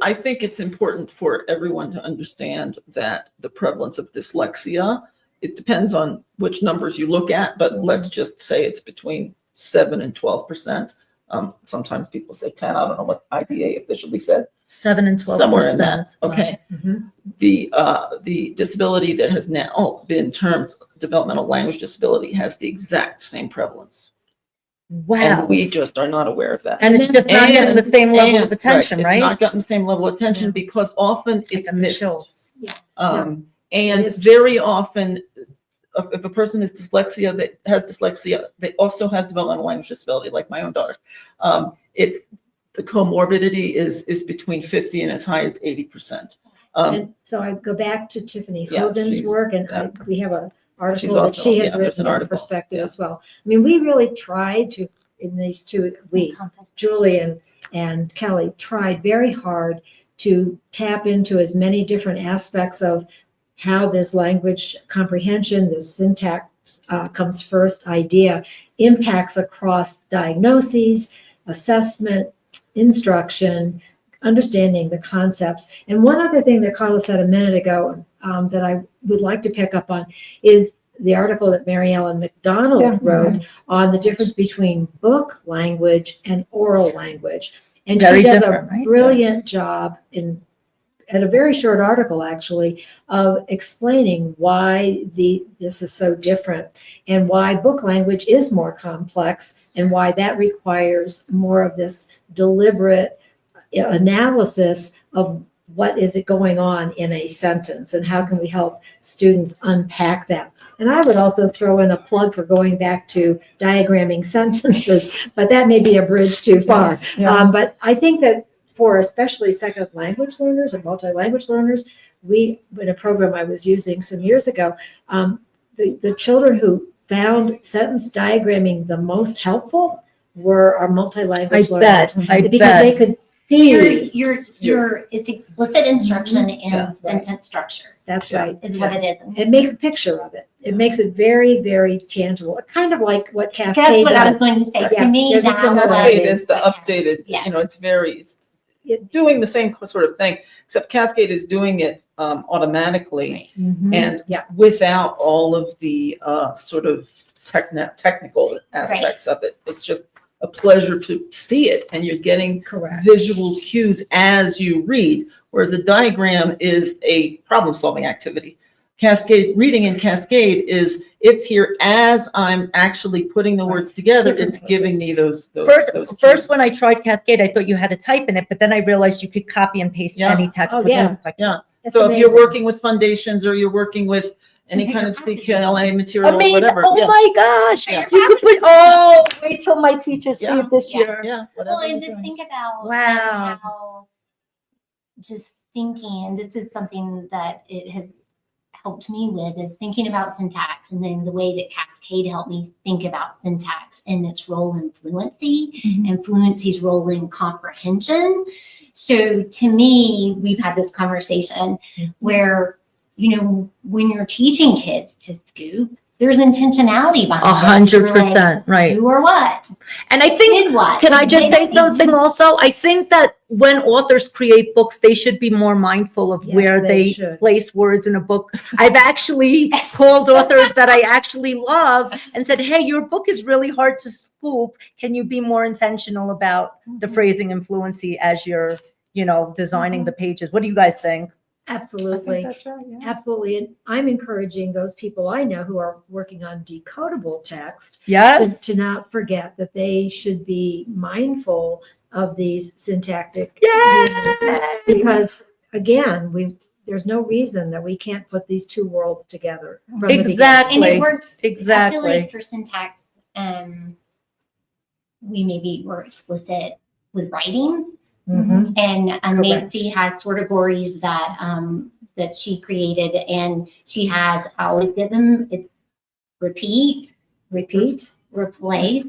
I think it's important for everyone to understand that the prevalence of dyslexia, it depends on which numbers you look at, but let's just say it's between 7 and 12%. Sometimes people say 10. I don't know what IDA officially says. 7 and 12%. Somewhere in that. Okay. Mhm. The disability that has now been termed developmental language disability has the exact same prevalence. Wow. And we just are not aware of that. And it's just not getting the same level of attention, It's right? not gotten the same level of attention because often it's missed. And It is. very often, if a person has dyslexia, they also have developmental language disability, like my own daughter. The comorbidity is between 50 and as high as 80%. And so I go back to Tiffany Yeah, Hogan's she's- work, and yeah. we have an article She's that also- she yeah, has there's written an on article, perspective yeah. as well. I mean, we really tried to, in these two, Julie and Kelly tried very hard to tap into as many different aspects of how this language comprehension, this syntax comes first idea impacts across diagnoses, assessment, instruction, understanding the concepts. And one other thing that Carla said a minute ago that I would like to pick up on is the article that Mary Ellen McDonald wrote on the difference between book language and oral language. And Very she does different, a right? brilliant job at a very short article, actually, of explaining why this is so different and why book language is more complex and why that requires more of this deliberate analysis of what is it going on in a sentence and how can we help students unpack that. And I would also throw in a plug for going back to diagramming sentences, but that may be a bridge too far. Yeah. But I think that for especially second language learners and multi-language learners, in a program I was using some years ago, the children who found sentence diagramming the most helpful were our multi-language learners. Because they could see. It's explicit instruction in Yeah, sentence structure That's Yeah. right. is what it is. It makes a picture of it. It makes it very, very tangible. Kind of like what That's Cascade what I was does. going to say. Right. To me, There's a that similar was Cascade is the what updated, Yes. it's doing the same sort of thing, except Cascade is doing it automatically Mhm. and Yeah. without all of the sort of technical aspects of it. It's just a pleasure to see it, and you're getting Correct. visual cues as you read, whereas a diagram is a problem-solving activity. Reading in Cascade is, it's here as I'm actually putting the words together, it's Different giving ways. me those First, cues. when I tried Cascade, I thought you had to type in it, but then I realized you could copy and paste Yeah. any text. Oh, which I yeah. was like, Yeah, It's so if you're amazing. working with foundations or you're working with any kind of CKLA material or Amazing. whatever. Oh yeah. my gosh. Yeah. You could put, wait till my teachers see Yeah. it this Yeah. year. Yeah, Well, whatever. and you're just doing. think about Wow. how just thinking, and this is something that it has helped me with, is thinking about syntax, and then the way that Cascade helped me think about syntax and its role in fluency and fluency's role in comprehension. So to me, we've had this conversation where, when you're teaching kids to scoop, there's intentionality behind it. You're like, 100%, right. who or what? And I think, Did what? can I just They say don't need something to- also? I think that when authors create books, they should be more mindful of Yes, where they they should. place words in a book. I've actually called authors that I actually love and said, hey, your book is really hard to scoop. Can you be more intentional about the phrasing and fluency as you're, designing the pages? What do you guys think? I Absolutely. think that's right, yeah. Absolutely. And I'm encouraging those people I know who are working on decodable text Yes? to not forget that they should be mindful of these syntactic Yes. units. Because again, there's no reason that we can't put these two worlds together from the beginning. Exactly. And it works. I feel Exactly. like for syntax, we maybe were explicit with writing, Mhm. and Correct. Nancy has categories that she created, and she has. I always get them. It's repeat, Repeat, replace,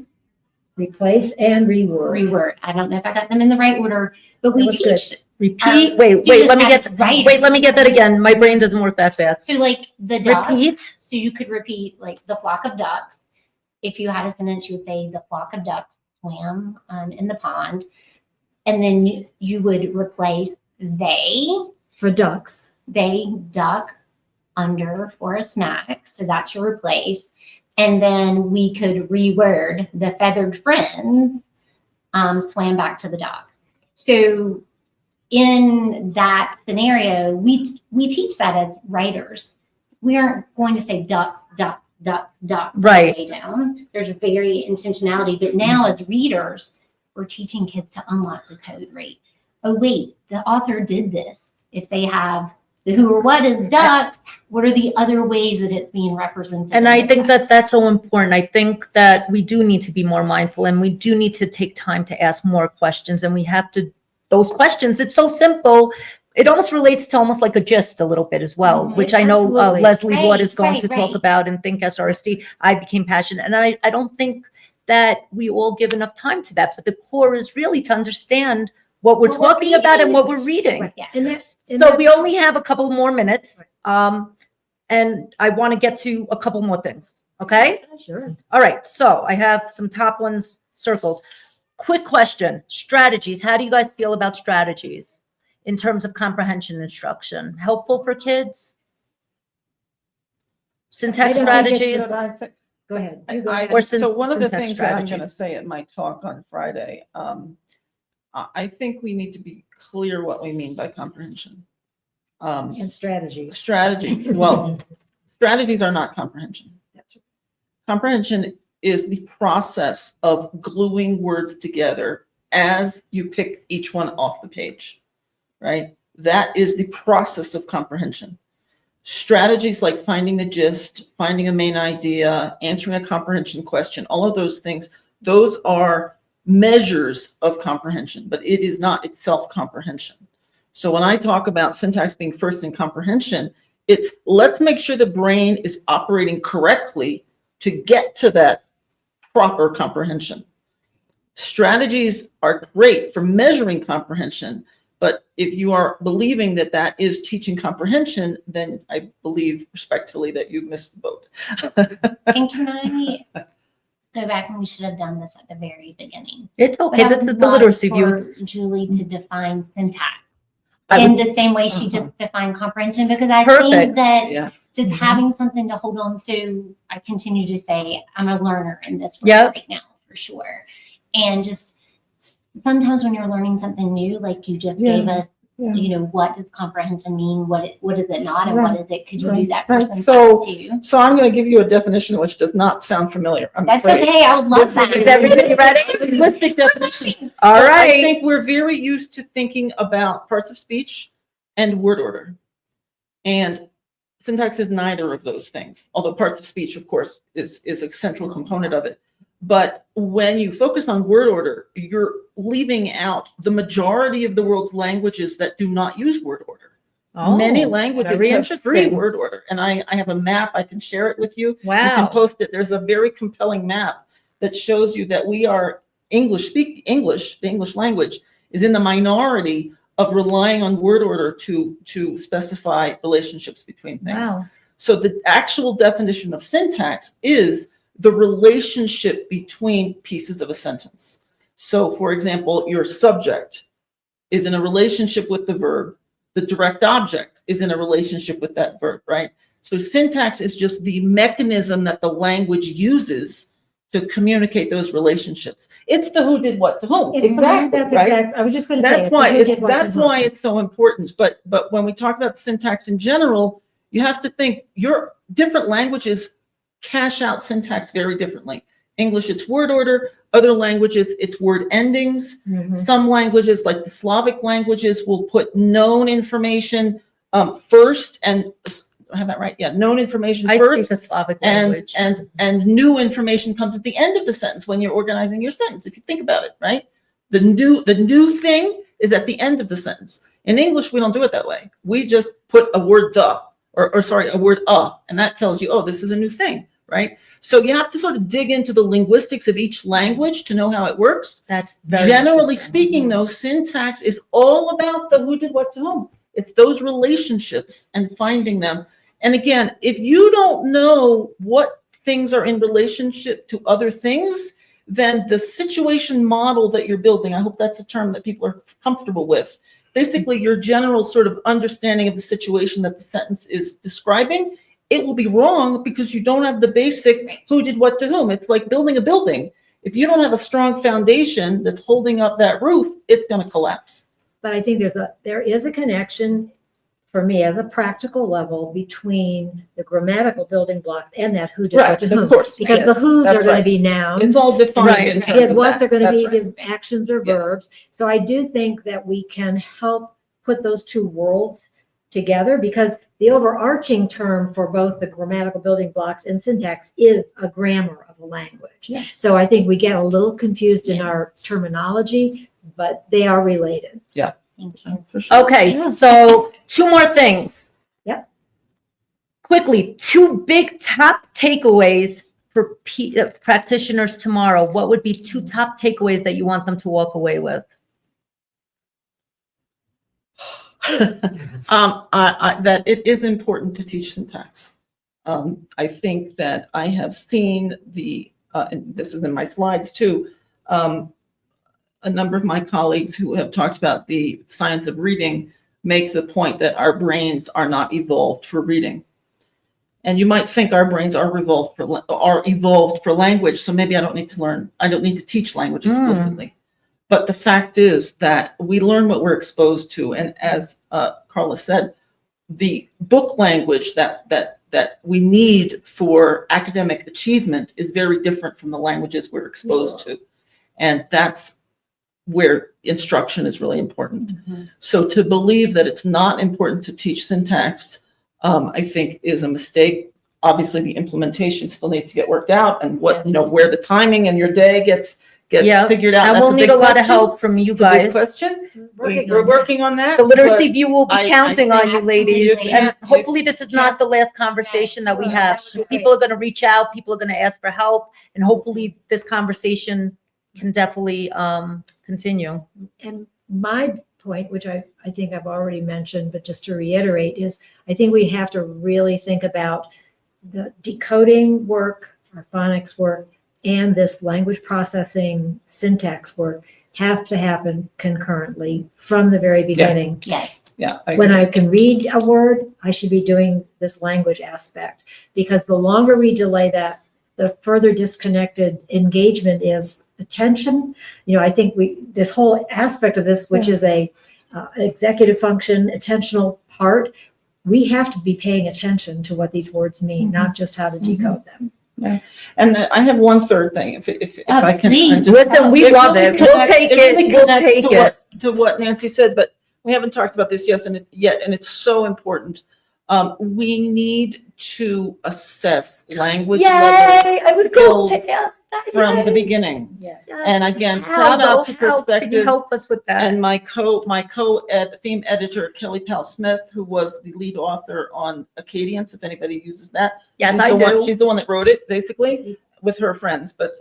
replace, and reword. reword. I don't know if I got them in the right order, but we That was good. teach. Repeat. Our Wait, let me get, students as wait, let me get that again. My brain doesn't work that fast. So like the duck. Repeat. So you could repeat like the flock of ducks. If you had a sentence, you would say the flock of ducks swam in the pond. And then you would replace they For ducks. duck under for a snack. So that's your replace. And then we could reword the feathered friends swam back to the dock. So in that scenario, we teach that as writers. We aren't going to say ducks, ducks, ducks, ducks Right. way down. There's very intentionality. But now as readers, we're teaching kids to unlock the code rate. Oh, wait, the author did this. If they have the who or what is ducks, what are the other ways that it's being represented? And in I the think that text? that's so important. I think that we do need to be more mindful, and we do need to take time to ask more questions, and we have to, those questions, it's so simple. It almost relates to almost like a gist a little bit as well, Mhm. which I know Absolutely. Leslie Ward is Right, going right, to talk right. about in Think SRSD. I became passionate, and I don't think that we all give enough time to that, but the core is really to understand what we're What we're talking about and reading. what we're reading. Right. Yes. And that's, So we only have a couple more minutes, and I want to get to a couple more things, okay? sure. All right, so I have some top ones circled. Quick question, strategies. How do you guys feel about strategies in terms of comprehension instruction? Helpful for kids? Syntax I don't think it's strategies? But I think- Go ahead. You I- go I- ahead. Or So one of the syntax things that I'm strategies. going to say at my talk on Friday, I think we need to be clear what we mean by comprehension. And strategies. Strategy, well, strategies are not comprehension. That's right. Comprehension is the process of gluing words together as you pick each one off the page, right? That is the process of comprehension. Strategies like finding the gist, finding a main idea, answering a comprehension question, all of those things, those are measures of comprehension, but it is not itself comprehension. So when I talk about syntax being first in comprehension, it's let's make sure the brain is operating correctly to get to that proper comprehension. Strategies are great for measuring comprehension, but if you are believing that that is teaching comprehension, then I believe respectfully that you've missed the boat. And can I go back, and we should have done this at the very beginning. It's okay. But I This would is the love literacy for view. Julie to define syntax I in would- the same way she just defined comprehension, because I Perfect. think that Yeah. just Mhm. having something to hold on to, I continue to say I'm a learner in this world Yep. right now, for sure. And just sometimes when you're learning something new, like you just Yeah. gave us, Yeah. you know, what does comprehension mean? What is it not? And Right. what is it? Could you Right. do that Right. person So- too? So I'm going to give you a definition which does not sound familiar. I'm That's afraid. okay. I would love This that. is Is everybody ready? linguistic definition. All But I right. think we're very used to thinking about parts of speech and word order. And syntax is neither of those things, although parts of speech, of course, is a central component of it. But when you focus on word order, you're leaving out the majority of the world's languages that do not use word order. Many Oh, languages very have free interesting. word order. And I have a map, I can share it with you. You Wow. can post it. There's a very compelling map that shows you that we are the English language is in the minority of relying on word order to specify relationships between things. Wow. So the actual definition of syntax is the relationship between pieces of a sentence. So for example, your subject is in a relationship with the verb. The direct object is in a relationship with that verb, right? So syntax is just the mechanism that the language uses to communicate those relationships. It's the who did what to whom. That's exact. I was just going to say. That's why who did what to that's whom. why it's so important. But when we talk about syntax in general, you have to think your different languages cash out syntax very differently. English, it's word order. Other languages, it's word endings. Mhm. Some languages, like the Slavic languages, will put known information first, and I have that right? Yeah, known information I first. speak the Slavic And language. and new information comes at the end of the sentence when you're organizing your sentence. If you think about it, right? The new thing is at the end of the sentence. In English, we don't do it that way. We just put a word a word and that tells you, oh, this is a new thing, right? So you have to sort of dig into the linguistics of each language to know how it works. That's very Generally interesting. speaking, though, syntax is all about the who did what to whom. It's those relationships and finding them. And again, if you don't know what things are in relationship to other things, then the situation model that you're building, I hope that's a term that people are comfortable with. Basically, your general sort of understanding of the situation that the sentence is describing, it will be wrong because you don't have the basic who did what to whom. It's like building a building. If you don't have a strong foundation that's holding up that roof, it's going to collapse. But I think there is a connection for me as a practical level between the grammatical building blocks and that who did what Right, to of whom. course. Because yes, the who's that's are going right. to be nouns. It's all defined Right. in terms Did of what's that. are going to That's be right. the actions or Yes. verbs. So I do think that we can help put those two worlds together, because the overarching term for both the grammatical building blocks and syntax is a grammar of a language. Yeah. So I think we get a little confused in our terminology, but they are related. Thank you. For sure. Okay, Yeah. so two more things. Yep. Quickly, two big top takeaways for practitioners tomorrow. What would be two top takeaways that you want them to walk away with? That it is important to teach syntax. I think that I have seen and this is in my slides too, a number of my colleagues who have talked about the science of reading make the point that our brains are not evolved for reading. And you might think our brains are evolved for language, so maybe I don't need to teach language explicitly. But the fact is that we learn what we're exposed to. And as Carla said, the book language that we need for academic achievement is very different from the languages we're exposed to. And that's where instruction is really important. So to believe that it's not important to teach syntax, I think is a mistake. Obviously, the implementation still needs to get worked out, and where the timing in your day gets gets figured out. And That's we'll a need big a lot of question. help from you It's a big guys. question. Working We're on working on that. The literacy but view will be I counting on you, ladies. Absolutely. And You hopefully this is not the last conversation that we Sure, have. that would be People are going to reach out, people are going to ask for help, and hopefully this conversation can definitely continue. And my point, which I think I've already mentioned, but just to reiterate, is I think we have to really think about the decoding work, our phonics work, and this language processing syntax work have to happen concurrently from the very beginning. Yes. Yeah. When I can read a word, I should be doing this language aspect, because the longer we delay that, the further disconnected engagement is. Attention, I think this whole aspect of this, which is a executive function, attentional part, we have to be paying attention to what these words mean, not just how to decode them. Yeah. And I have one third thing, if I can. Please. Listen, we love it. We'll take it. We'll take it. To what Nancy said, but we haven't talked about this yet, and it's so important. We need to assess language level Yay, I would go skills to ask that. from the beginning. Yes. And again, How, shout out though? to How can you Perspectives help us with that? and my theme editor, Kelly Powell-Smith, who was the lead author on Acadience, if anybody uses that. Yes, She's I the one- do. She's the one that wrote it, basically, with her friends, but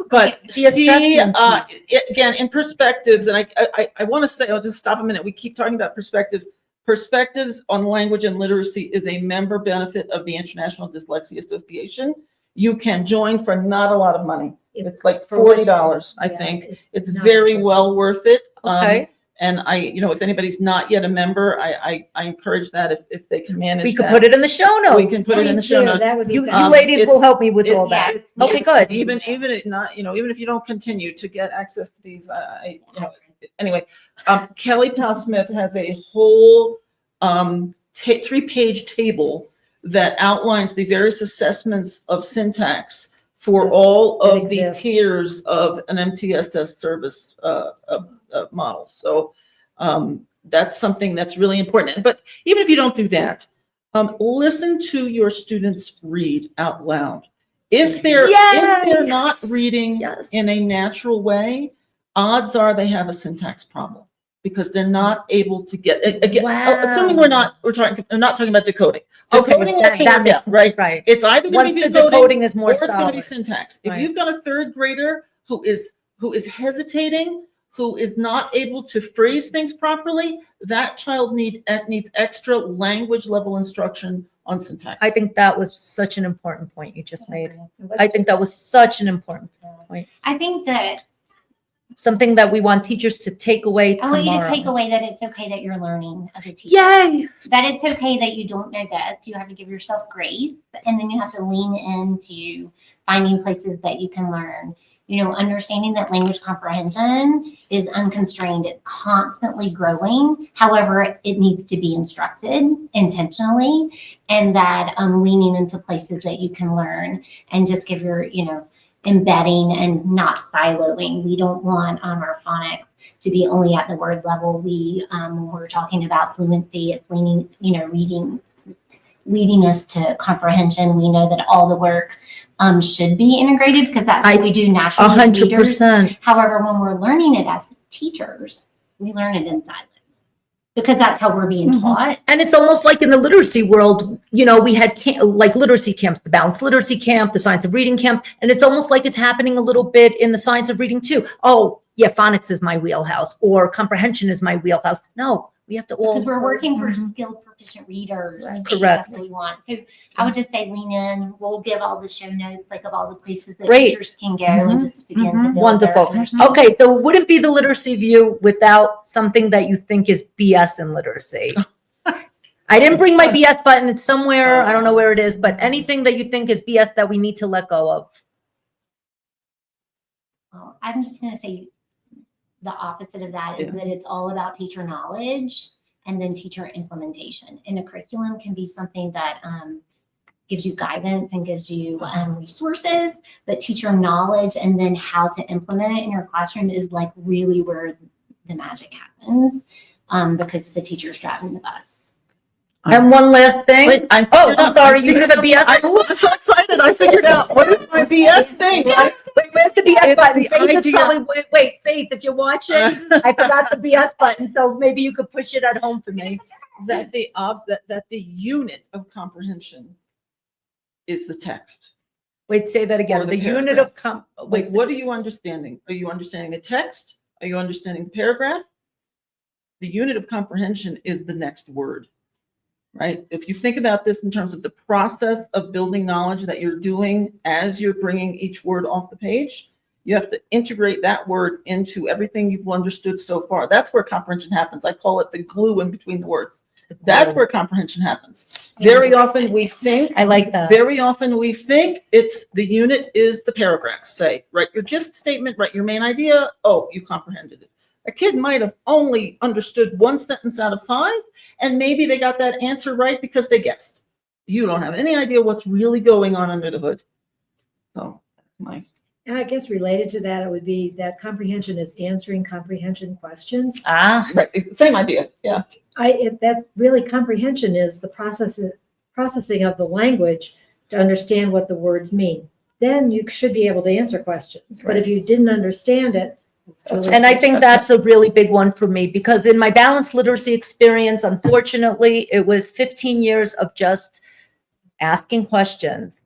but The she, assessment again, in Perspectives, and I want to say, I'll just stop a minute. We keep talking about Perspectives. Perspectives on Language and Literacy is a member benefit of the International Dyslexia Association. You can join for not a lot of money. It's like $40, I think. It's not very for- well worth it. Okay. And if anybody's not yet a member, I encourage that if they can manage We could that. put it in the show notes. We can put it in the show notes. That would be You fabulous. ladies it's- will help me with all It's- that. it's- Okay, good. Even if not, even if you don't continue to get access to these, anyway, Kelly Powell-Smith has a whole 3-page table that outlines the various assessments of syntax for all that of the exist. tiers of an MTS test service model. So that's something that's really important. But even if you don't do that, listen to your students read out loud. If they're Yay! not reading Yes. in a natural way, odds are they have a syntax problem because they're not able to get again. Wow. Assuming we're not talking about decoding. Okay, Decoding, that yeah, makes- right. Right. It's either going Once to be the decoding decoding is more or it's going to be solid. syntax. If Right. you've got a third grader who is hesitating, who is not able to phrase things properly, that child needs extra language level instruction on syntax. I think that was such an important point you just made. I think that was such an important point. I think that Something that we want teachers to take away I want you to take tomorrow. away that it's okay that you're learning as a teacher. Yay! That it's okay that you don't know this. You have to give yourself grace, and then you have to lean into finding places that you can learn. Understanding that language comprehension is unconstrained. It's constantly growing. However, it needs to be instructed intentionally, and that leaning into places that you can learn and just give your, embedding and not siloing. We don't want our phonics to be only at the word level. When we're talking about fluency, it's leaning, leading us to comprehension. We know that all the work should be integrated because that's what we do naturally as readers. 100%. However, when we're learning it as teachers, we learn it in silence because that's how we're being taught. And it's almost like in the literacy world, we had like literacy camps, the balanced literacy camp, the science of reading camp, and it's almost like it's happening a little bit in the science of reading too. Oh, yeah, phonics is my wheelhouse or comprehension is my wheelhouse. No, we have to all. Because we're working for skilled, proficient readers. Right. Correct. Correct. That's what we want. So I would just say lean in. We'll give all the show notes, like of all the places that Great. teachers can go and just begin to build their Wonderful. understanding. Okay, so it wouldn't be the literacy view without something that you think is BS in literacy. I didn't bring my BS button. It's somewhere. I don't know where it is, but anything that you think is BS that we need to let go of. Well, I'm just going to say the opposite of that is Yeah. that it's all about teacher knowledge and then teacher implementation. And a curriculum can be something that gives you guidance and gives you resources, but teacher knowledge and then how to implement it in your classroom is like really where the magic happens because the teacher's driving the bus. And one last thing. Wait, I'm sorry. You have a BS. I'm so excited. I figured out what is my BS thing. Wait, where's the BS It's button? the Faith is idea- probably, wait, Faith, if you're watching, I forgot the BS button, so maybe you could push it at home for me. That the unit of comprehension is the text. Wait, say that Or again. the The unit paragraph. of Like, wait, what are you understanding? Are you understanding the text? Are you understanding the paragraph? The unit of comprehension is the next word, right? If you think about this in terms of the process of building knowledge that you're doing as you're bringing each word off the page, you have to integrate that word into everything you've understood so far. That's where comprehension happens. I call it the glue in between the words. That's where comprehension happens. Very often we think, I like that. it's the unit is the paragraph. Say, write your gist statement, write your main idea. Oh, you comprehended it. A kid might have only understood one sentence out of 5, and maybe they got that answer right because they guessed. You don't have any idea what's really going on under the hood. So, And I guess related to that, it would be that comprehension is answering comprehension questions. right, it's the same idea. Yeah. That really comprehension is the processing of the language to understand what the words mean. Then you should be able to answer questions. But if you didn't understand it, it's totally And I think that's a really big one for me because in my balanced literacy experience, unfortunately, it was 15 years of just asking questions.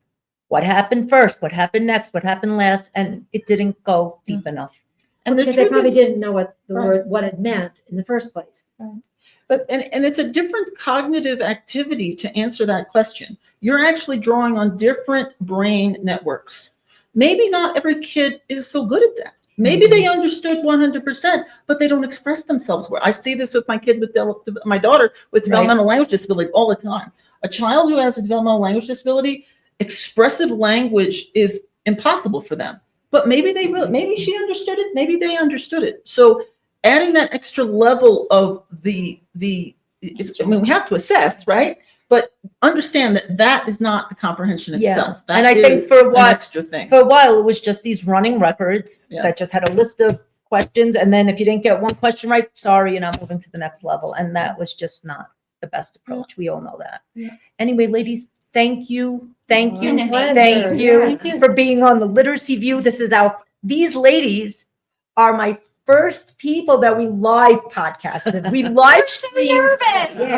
What happened first? What happened next? What happened last? And it didn't go deep enough. And the because they truth probably is- didn't know what the Right. word, what it meant in the first place. But and it's a different cognitive activity to answer that question. You're actually drawing on different brain networks. Maybe not every kid is so good at that. Maybe they understood 100%, but they don't express themselves well. I see this with my kid with my daughter with developmental language disability all the time. A child who has a developmental language disability, expressive language is impossible for them. But maybe she understood it. Maybe they understood it. So adding that extra level of we have to assess, right? But understand that is not the comprehension itself. That And I think is for an what extra thing. for a while it was just these running records Yeah. that just had a list of questions, and then if you didn't get one question right, sorry, you're not moving to the next level, and that was just not the best approach. We all know that. Yeah. Anyway, ladies, thank you, thank you, Pleasure. thank you Yeah. for being on the Literacy View. These ladies are my first people that we live podcasted. We live streamed.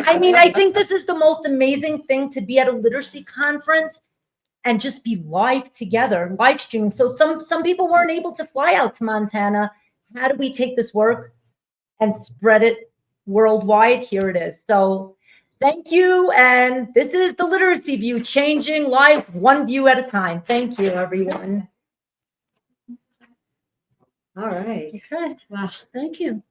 I mean, I think this is the most amazing thing to be at a literacy conference and just be live together, live streaming. So some people weren't able to fly out to Montana. How do we take this work and spread it worldwide? Here it is. So thank you. And this is the Literacy View, changing life one view at a time. Thank you, everyone. All right. Okay, Wow. thank you.